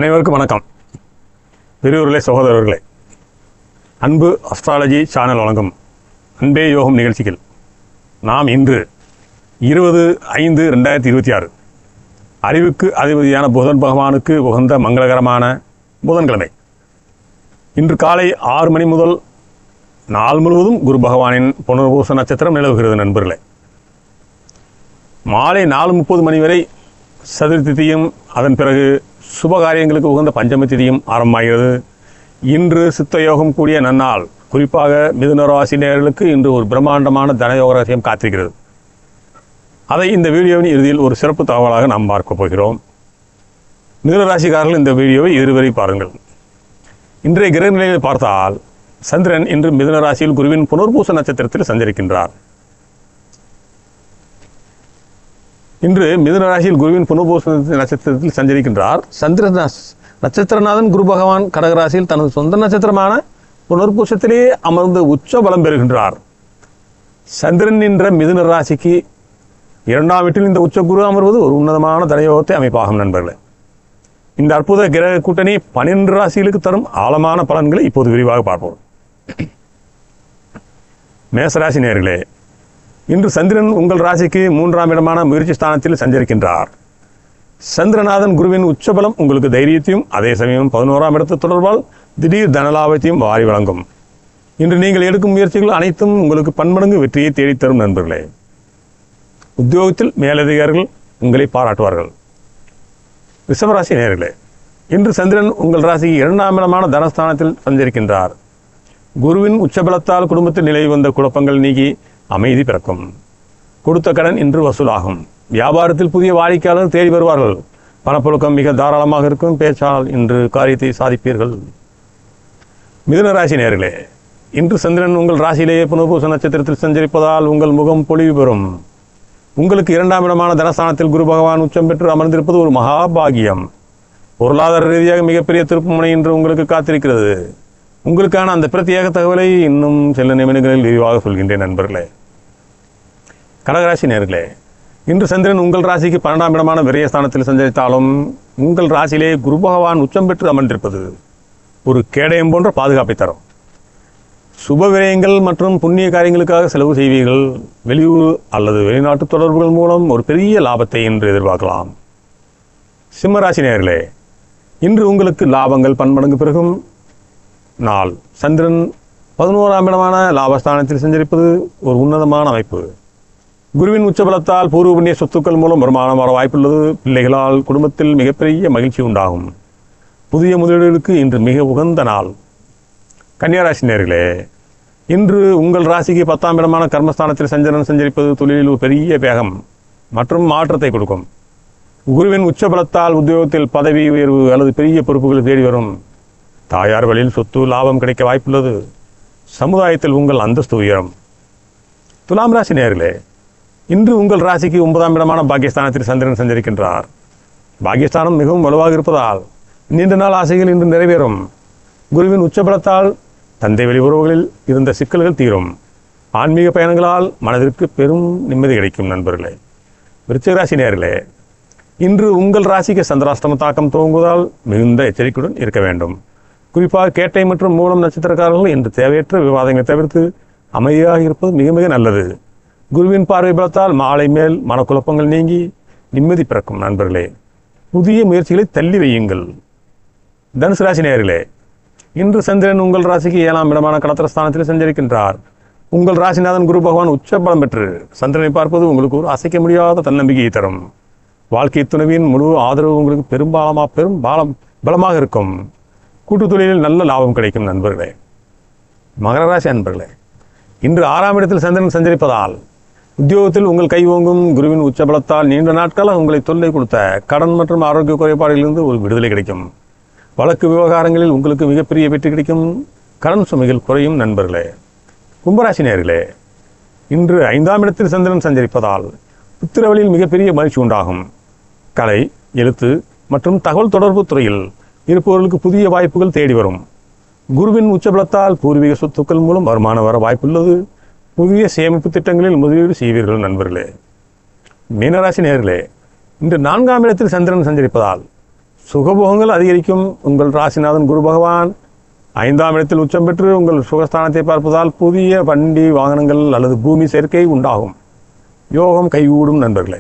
அனைவருக்கும் வணக்கம். பெரியோர்களே, சகோதரர்களே, அன்பு அஸ்ட்ராலஜி சேனல் வழங்கும் அன்பே யோகம் நிகழ்ச்சிகள் நாம் இன்று 20/5/2026 அறிவுக்கு அதிபதியான புதன் பகவானுக்கு உகந்த மங்களகரமான புதன்கிழமை. இன்று காலை 6 மணி முதல் நாள் முழுவதும் குரு பகவானின் புனர்பூச நட்சத்திரம் நிலவுகிறது நண்பர்களே. மாலை 4:30 மணி வரை சதுர்த்தி திதியும், அதன் பிறகு சுபகாரியங்களுக்கு உகந்த பஞ்சமி திதியும் ஆரம்பமாகிறது. இன்று சித்தயோகம் கூடிய நன்னாள். குறிப்பாக மிதுன ராசி நேயர்களுக்கு இன்று ஒரு பிரம்மாண்டமான தனயோக ரகசியம் காத்திருக்கிறது. அதை இந்த வீடியோவின் இறுதியில் ஒரு சிறப்பு தகவலாக நாம் பார்க்க போகிறோம். மிதுன ராசிக்காரர்கள் இந்த வீடியோவை இதுவரை பாருங்கள். இன்றைய கிரக நிலையை பார்த்தால் சந்திரன் இன்று மிதுன ராசியில் குருவின் புனர்பூச நட்சத்திரத்தில் சஞ்சரிக்கின்றார். இன்று மிதுன ராசியில் குருவின் புனர்பூச நட்சத்திரத்தில் சஞ்சரிக்கின்றார். சந்திரன் நட்சத்திரநாதன் குரு பகவான் கடகராசியில் தனது சொந்த நட்சத்திரமான புனர்பூசத்திலேயே அமர்ந்து உச்ச பலம் பெறுகின்றார். சந்திரன் என்ற மிதுன ராசிக்கு 2ஆம் வீட்டில் இந்த உச்ச குரு அமர்வது ஒரு உன்னதமான தனயோகத்தை அமைப்பாகும் நண்பர்களே. இந்த அற்புத கிரக கூட்டணி 12 ராசிகளுக்கு தரும் ஆழமான பலன்களை இப்போது விரிவாக பார்ப்போம். மேசராசி நேயர்களே, இன்று சந்திரன் உங்கள் ராசிக்கு 3ஆம் இடமான முயற்சி ஸ்தானத்தில் சஞ்சரிக்கின்றார். சந்திரநாதன் குருவின் உச்சபலம் உங்களுக்கு தைரியத்தையும் அதே சமயம் 11ஆம் இடத்து தொடர்பால் திடீர் தனலாபத்தையும் வாரி வழங்கும். இன்று நீங்கள் எடுக்கும் முயற்சிகள் அனைத்தும் உங்களுக்கு பன்மடங்கு வெற்றியை தேடித்தரும் நண்பர்களே. உத்தியோகத்தில் மேலதிகாரிகள் உங்களை பாராட்டுவார்கள். ரிஷபராசி நேயர்களே, இன்று சந்திரன் உங்கள் ராசிக்கு 2ஆம் இடமான தனஸ்தானத்தில் சஞ்சரிக்கின்றார். குருவின் உச்சபலத்தால் குடும்பத்தில் நிலவி வந்த குழப்பங்கள் நீங்கி அமைதி பிறக்கும். கொடுத்த கடன் இன்று வசூலாகும். வியாபாரத்தில் புதிய வாடிக்கையாளர் தேடி வருவார்கள். பணப்புழக்கம் மிக தாராளமாக இருக்கும். பேச்சால் இன்று காரியத்தை சாதிப்பீர்கள். மிதுன ராசி நேயர்களே, இன்று சந்திரன் உங்கள் ராசியிலேயே புனர்பூச நட்சத்திரத்தில் சஞ்சரிப்பதால் உங்கள் முகம் பொலிவு பெறும். உங்களுக்கு 2ஆம் இடமான தனஸ்தானத்தில் குரு பகவான் உச்சம் பெற்று அமர்ந்திருப்பது ஒரு மகாபாகியம். பொருளாதார ரீதியாக மிகப்பெரிய திருப்புமுனை இன்று உங்களுக்கு காத்திருக்கிறது. உங்களுக்கான அந்த பிரத்யேக தகவலை இன்னும் சில நிமிடங்களில் விரிவாக சொல்கின்றேன் நண்பர்களே. கடகராசி நேயர்களே, இன்று சந்திரன் உங்கள் ராசிக்கு 12ஆம் இடமான விரயஸ்தானத்தில் சஞ்சரித்தாலும் உங்கள் ராசியிலே குரு பகவான் உச்சம் பெற்று அமர்ந்திருப்பது ஒரு கேடயம் போன்ற பாதுகாப்பை தரும். சுப விரயங்கள் மற்றும் புண்ணிய காரியங்களுக்காக செலவு செய்வீர்கள். வெளியூர் அல்லது வெளிநாட்டு தொடர்புகள் மூலம் ஒரு பெரிய லாபத்தை இன்று எதிர்பார்க்கலாம். சிம்மராசி நேயர்களே, இன்று உங்களுக்கு லாபங்கள் பன்மடங்கு பெருகும் நாள். சந்திரன் 11ஆம் இடமான லாபஸ்தானத்தில் சஞ்சரிப்பது ஒரு உன்னதமான அமைப்பு. குருவின் உச்சபலத்தால் பூர்வ புண்ணிய சொத்துக்கள் மூலம் வருமானம் வர வாய்ப்புள்ளது. பிள்ளைகளால் குடும்பத்தில் மிகப்பெரிய மகிழ்ச்சி உண்டாகும். புதிய முதலீடுகளுக்கு இன்று மிக உகந்த நாள். கன்னியாராசி நேயர்களே, இன்று உங்கள் ராசிக்கு 10ஆம் இடமான கர்மஸ்தானத்தில் சந்திரன் சஞ்சரிப்பது தொழிலில் ஒரு பெரிய வேகம் மற்றும் மாற்றத்தை கொடுக்கும். குருவின் உச்சபலத்தால் உத்தியோகத்தில் பதவி உயர்வு அல்லது பெரிய பொறுப்புகள் தேடி வரும். தாயார் வழியில் சொத்து லாபம் கிடைக்க வாய்ப்புள்ளது. சமுதாயத்தில் உங்கள் அந்தஸ்து உயரும். துலாம் ராசி நேயர்களே, இன்று உங்கள் ராசிக்கு 9ஆம் இடமான பாக்கியஸ்தானத்தில் சந்திரன் சஞ்சரிக்கின்றார். பாக்கியஸ்தானம் மிகவும் வலுவாக இருப்பதால் நீண்ட நாள் ஆசைகள் இன்று நிறைவேறும். குருவின் உச்சபலத்தால் தந்தை வழி உறவுகளில் இருந்த சிக்கல்கள் தீரும். ஆன்மீக பயணங்களால் மனதிற்கு பெரும் நிம்மதி கிடைக்கும் நண்பர்களே. விருச்சிக ராசி நேயர்களே, இன்று உங்கள் ராசிக்கு சந்திராஷ்டம தாக்கம் துவங்குவதால் மிகுந்த எச்சரிக்கையுடன் இருக்க வேண்டும். குறிப்பாக கேட்டை மற்றும் மூலம் நட்சத்திரக்காரர்கள் இன்று தேவையற்ற விவாதங்களை தவிர்த்து அமைதியாக இருப்பது மிக மிக நல்லது. குருவின் பார்வை பலத்தால் மாலை மேல் மனக்குழப்பங்கள் நீங்கி நிம்மதி பிறக்கும் நண்பர்களே. புதிய முயற்சிகளை தள்ளி வையுங்கள். தனுசு ராசி நேயர்களே, இன்று சந்திரன் உங்கள் ராசிக்கு 7ஆம் இடமான கடத்திரஸ்தானத்தில் சஞ்சரிக்கின்றார். உங்கள் ராசிநாதன் குரு பகவான் உச்ச பலம் பெற்று சந்திரனை பார்ப்பது உங்களுக்கு ஒரு அசைக்க முடியாத தன்னம்பிக்கையை தரும். வாழ்க்கை துணைவின் முழு ஆதரவு உங்களுக்கு பலமாக இருக்கும். கூட்டு தொழிலில் நல்ல லாபம் கிடைக்கும் நண்பர்களே. மகர ராசி நண்பர்களே, இன்று 6ஆம் இடத்தில் சந்திரன் சஞ்சரிப்பதால் உத்தியோகத்தில் உங்கள் கை ஓங்கும். குருவின் உச்சபலத்தால் நீண்ட நாட்களாக உங்களை தொல்லை கொடுத்த கடன் மற்றும் ஆரோக்கிய குறைபாடுகளிலிருந்து ஒரு விடுதலை கிடைக்கும். வழக்கு விவகாரங்களில் உங்களுக்கு மிகப்பெரிய வெற்றி கிடைக்கும். கடன் சுமைகள் குறையும் நண்பர்களே. கும்பராசி நேயர்களே, இன்று 5ஆம் இடத்தில் சந்திரன் சஞ்சரிப்பதால் புத்திர வழியில் மிகப்பெரிய மகிழ்ச்சி உண்டாகும். கலை, எழுத்து மற்றும் தகவல் தொடர்பு துறையில் இருப்பவர்களுக்கு புதிய வாய்ப்புகள் தேடி வரும். குருவின் உச்சபலத்தால் பூர்வீக சொத்துக்கள் மூலம் வருமானம் வர வாய்ப்புள்ளது. புதிய சேமிப்பு திட்டங்களில் முதலீடு செய்வீர்கள் நண்பர்களே. மீனராசி நேயர்களே, இன்று 4ஆம் இடத்தில் சந்திரன் சஞ்சரிப்பதால் சுகபோகங்கள் அதிகரிக்கும். உங்கள் ராசிநாதன் குரு பகவான் 5ஆம் இடத்தில் உச்சம் பெற்று உங்கள் சுகஸ்தானத்தை பார்ப்பதால் புதிய வண்டி வாகனங்கள் அல்லது பூமி சேர்க்கை உண்டாகும். யோகம் கைகூடும் நண்பர்களே.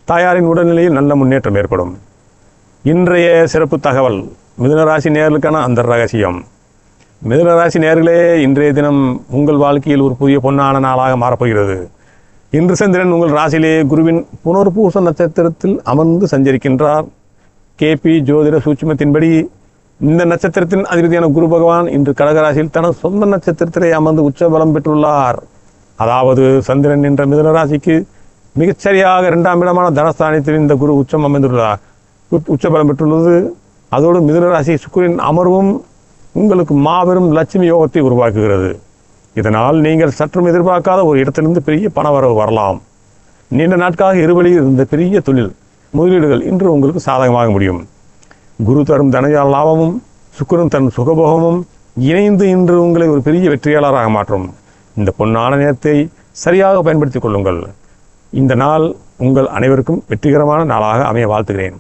தாயாரின் உடல்நிலையில் நல்ல முன்னேற்றம் ஏற்படும். இன்றைய சிறப்பு தகவல் மிதுனராசி நேயர்களுக்கான அந்த ரகசியம். மிதுனராசி நேயர்களே, இன்றைய தினம் உங்கள் வாழ்க்கையில் ஒரு புதிய பொன்னான நாளாக மாறப்போகிறது. இன்று சந்திரன் உங்கள் ராசியிலே குருவின் புனர்பூச நட்சத்திரத்தில் அமர்ந்து சஞ்சரிக்கின்றார். கேபி ஜோதிட சூட்சுமத்தின்படி இந்த நட்சத்திரத்தின் அதிபதியான குரு பகவான் இன்று கடகராசியில் தனது சொந்த நட்சத்திரத்திலே அமர்ந்து உச்ச பலம் பெற்றுள்ளார். அதாவது சந்திரன் என்ற மிதுன ராசிக்கு மிகச்சரியாக 2ஆம் இடமான தனஸ்தானத்தில் இந்த குரு உச்சம் அமைந்துள்ளார், உச்ச பலம் பெற்றுள்ளது. அதோடு மிதுன ராசி சுக்கிரனின் அமர்வும் உங்களுக்கு மாபெரும் லட்சுமி யோகத்தை உருவாக்குகிறது. இதனால் நீங்கள் சற்றும் எதிர்பார்க்காத ஒரு இடத்திலிருந்து பெரிய பணவரவு வரலாம். நீண்ட நாட்களாக இருவழியில் இருந்த பெரிய தொழில் முதலீடுகள் இன்று உங்களுக்கு சாதகமாக முடியும். குரு தரும் தனஜ லாபமும் சுக்கிரன் தன் சுகபோகமும் இணைந்து இன்று உங்களை ஒரு பெரிய வெற்றியாளராக மாற்றும். இந்த பொன்னான நேரத்தை சரியாக பயன்படுத்திக் கொள்ளுங்கள். இந்த நாள் உங்கள் அனைவருக்கும் வெற்றிகரமான நாளாக அமைய வாழ்த்துகிறேன்.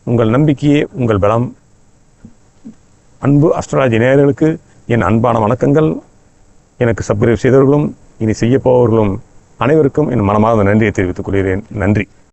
உங்கள் நம்பிக்கையே உங்கள் பலம். அன்பு அஸ்ட்ராலஜி நேயர்களுக்கு என் அன்பான வணக்கங்கள். எனக்கு சப்ஸ்கிரைப் செய்தவர்களும் இனி செய்யப்போவர்களும் அனைவருக்கும் என் மனமார்ந்த நன்றியை தெரிவித்துக் கொள்கிறேன். நன்றி.